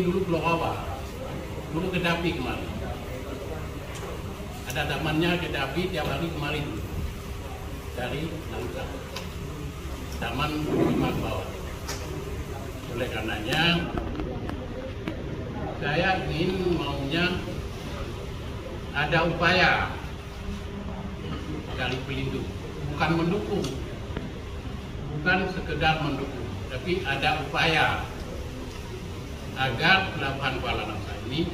ini dulu Pulau Rawa, dulu Kedapi kemarin. Ada tamannya Kedapi tiap hari kemarin dari Langsa. Taman Lima ke bawah. Oleh karenanya saya ingin maunya ada upaya dari pelindung, bukan mendukung, bukan sekedar mendukung, tapi ada upaya agar pelabuhan Kuala Langsa ini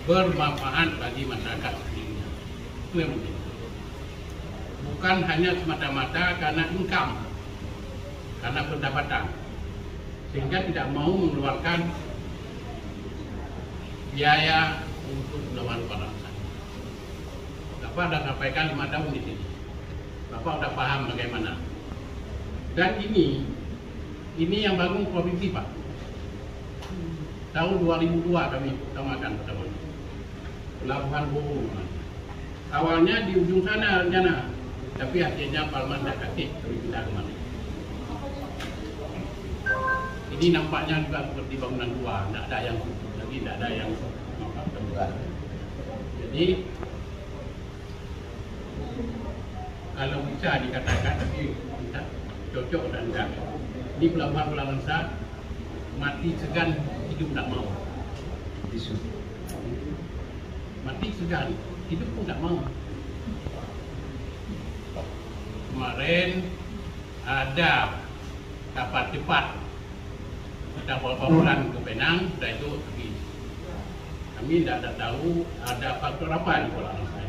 bermanfaat bagi masyarakat sekelilingnya. Itu yang penting. Bukan hanya semata-mata karena income, karena pendapatan, sehingga tidak mau mengeluarkan biaya untuk pelabuhan Kuala Langsa. Bapak sudah sampaikan 5 tahun di sini. Bapak sudah paham bagaimana. Dan ini yang bangun provinsi, Pak. Tahun 2002 kami utamakan pertama. Pelabuhan Bohong. Awalnya di ujung sana rencana, tapi akhirnya Palman tidak kasih, kami pindah ke mana. Ini nampaknya juga seperti bangunan tua, tidak ada yang lagi, tidak ada yang terbuka. Jadi kalau bisa dikatakan, tapi tidak cocok dan enggak. Ini pelabuhan Kuala Langsa mati segan, hidup tidak mau. Mati segan, hidup pun tidak mau. Kemarin ada kapal cepat, ada bulan ke Penang, sudah itu pergi. Kami tidak ada tahu ada faktor apa di Kuala Langsa.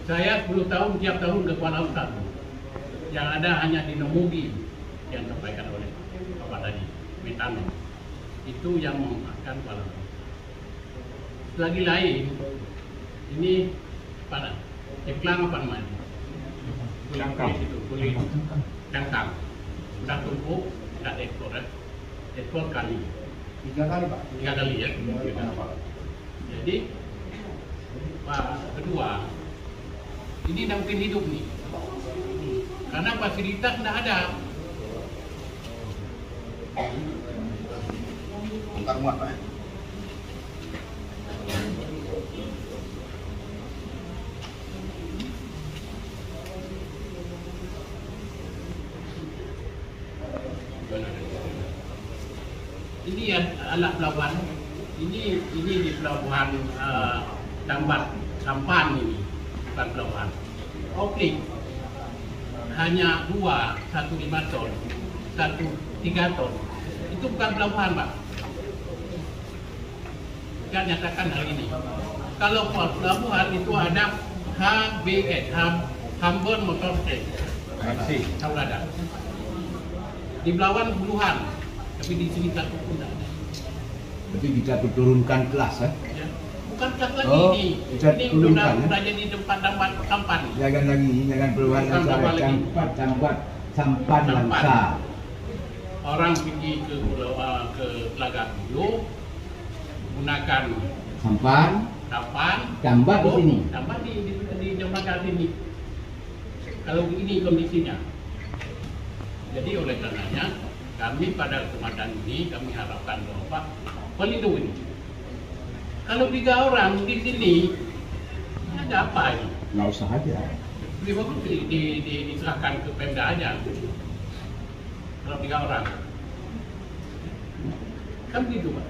Saya 10 tahun tiap tahun ke Kuala Langsa. Yang ada hanya di Nomugi yang disampaikan oleh Bapak tadi, metano. Itu yang memanfaatkan Kuala Langsa. Lagi lain, ini apa? Ceklang apa namanya? Cangkang. Kulit cangkang. Sudah tumpuk, sudah ekspor, ekspor kali. 3 kali, Pak. 3 kali ya. Jadi Pak kedua, ini tidak mungkin hidup nih, karena fasilitas tidak ada. Bongkar muat, Pak. Ini ya alat pelabuhan. Ini di pelabuhan Tambat Sampan ini, bukan pelabuhan. Oplik hanya 2, 1 5 ton, 1 3 ton. Itu bukan pelabuhan, Pak. Saya nyatakan hal ini. Kalau pelabuhan itu ada HBS, Hamburg Motor Trade. Tahu ada. Di pelabuhan puluhan, tapi di sini satu pun tidak ada. Berarti tidak diturunkan kelas, ya? Bukan kelas lagi Oh, ini. tidak Ini turunkan, sudah jadi tempat sampan. Jangan lagi, jangan perubahan antara sampan Langsa. Orang pergi ke Telaga Biru gunakan Sampan, Tambat di sini. Tambat di Jambatan sini. Kalau ini kondisinya. Jadi oleh karenanya kami pada kesempatan ini kami harapkan bahwa Pak pelindung ini. Kalau 3 orang di sini ada apa ini? Nggak usah aja. Lebih bagus diserahkan ke Pemda aja. Kalau 3 orang, kan begitu Pak.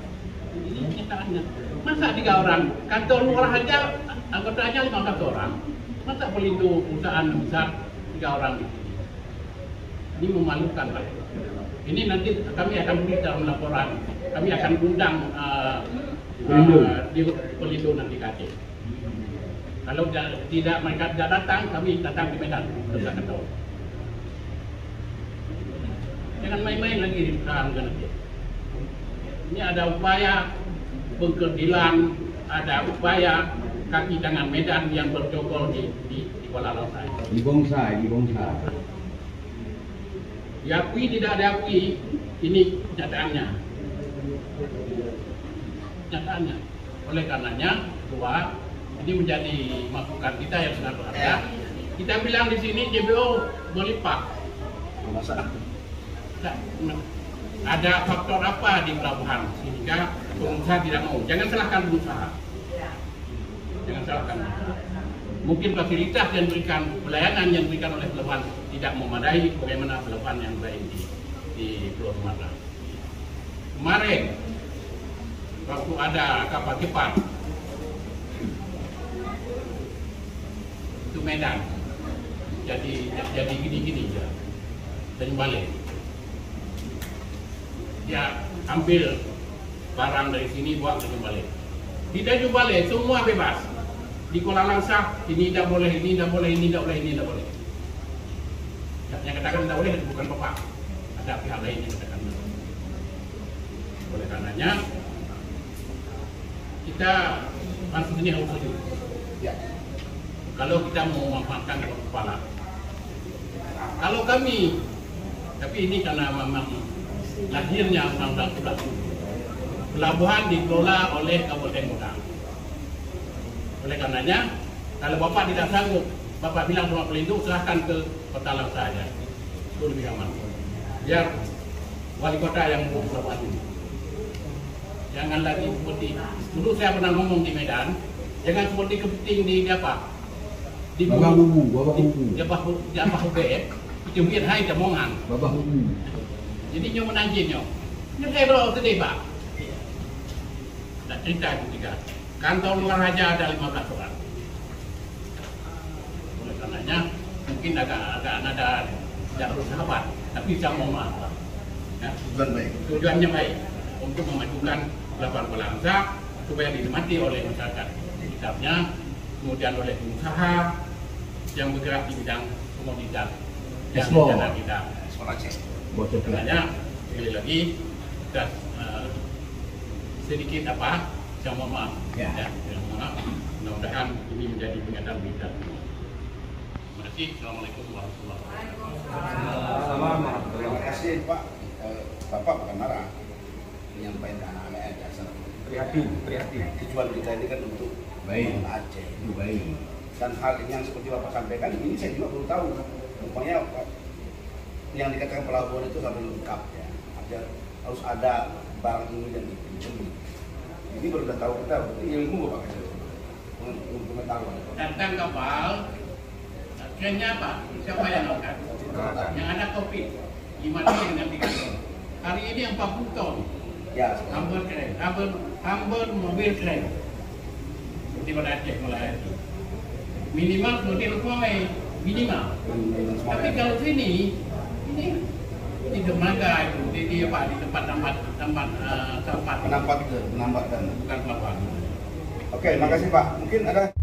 Ini kenyataannya. Masa 3 orang? Kantor lurah aja anggotanya 15 orang. Masa pelindung perusahaan besar 3 orang di sini? Ini memalukan Pak. Ini nanti kami akan tulis dalam laporan. Kami akan undang di pelindung nanti KT. Kalau tidak mereka tidak datang, kami datang di Medan. Jangan main-main lagi di perusahaan nanti. Ini ada upaya pengkerdilan, ada upaya kaki tangan Medan yang bercokol di Kuala Langsa. Di Bongsa. Diakui tidak diakui, ini kenyataannya. Oleh karenanya, ini menjadi masukan kita yang sangat berharga. Kita bilang di sini JBO berlipat. ada faktor apa di pelabuhan sehingga pengusaha tidak mau. Jangan salahkan pengusaha. Jangan salahkan pengusaha. Mungkin fasilitas yang diberikan, pelayanan yang diberikan oleh pelabuhan tidak memadai bagaimana pelabuhan yang baik di Pulau Sumatera. Kemarin waktu ada kapal cepat itu Medan jadi gini-gini ya, dan balik dia ambil barang dari sini bawa ke balik. Di Tanjung Balai semua bebas. Di Kuala Langsa ini tidak boleh, ini tidak boleh, ini tidak boleh, ini tidak boleh. Yang katakan tidak boleh bukan bapak, ada pihak lain yang katakan. Oleh karenanya kita pansus ini harus setuju. Ya. Kalau kita mau memanfaatkan kepala. Kalau kami, tapi ini karena memang lahirnya undang-undang pelabuhan dikelola oleh Kabupaten Muda. Oleh karenanya, kalau bapak tidak sanggup, bapak bilang sama pelindung serahkan ke Kota Langsa saja. Itu lebih aman. Biar wali kota yang mengurus pelabuhan ini. Jangan lagi seperti dulu saya pernah ngomong di Medan, jangan seperti kepiting di apa? Di Babah bubu. Di apa hubet, itu biar hai kemongan. Babah bubu. Jadi nyo menanjinnya. Ini saya baru sedih pak. Dan cerita juga. Kantor luar raja ada 15 orang. Oleh karenanya mungkin agak ada tidak bersahabat, tapi sama maaf. Ya, Tujuan baik. Tujuannya baik untuk memajukan pelabuhan Kuala Langsa supaya dinikmati oleh masyarakat sekitarnya, kemudian oleh pengusaha yang bergerak di bidang komoditas yang rencana kita ekspor Aceh. Makanya sekali lagi kita sedikit apa yang mohon maaf, ya. Maaf. Mudah-mudahan ini menjadi peringatan berita. Terima kasih. Assalamualaikum warahmatullahi wabarakatuh. Terima kasih Pak. Bapak bukan marah, menyampaikan anak-anak dasar. Prihatin. Tujuan kita ini kan untuk Baik. Aceh. Itu baik. Dan hal yang seperti Bapak sampaikan ini saya juga belum tahu. Rupanya yang dikatakan pelabuhan itu sampai lengkap ya. Harus ada barang ini dan itu. Ini baru dah tahu kita, berarti ilmu Bapak itu. Pengetahuan. Datang kapal, akhirnya apa? Siapa yang angkat? Yang ada kopi, 5 ton yang diangkat. Hari ini 40 ton. Ya. Humber keren, humber mobil keren. Seperti pada Aceh mulai itu. Minimal seperti Lukwai, minimal. Tapi kalau sini, ini di dermaga itu, di apa? Di tempat Menampak dan bukan pelabuhan. Oke, makasih Pak. Mungkin ada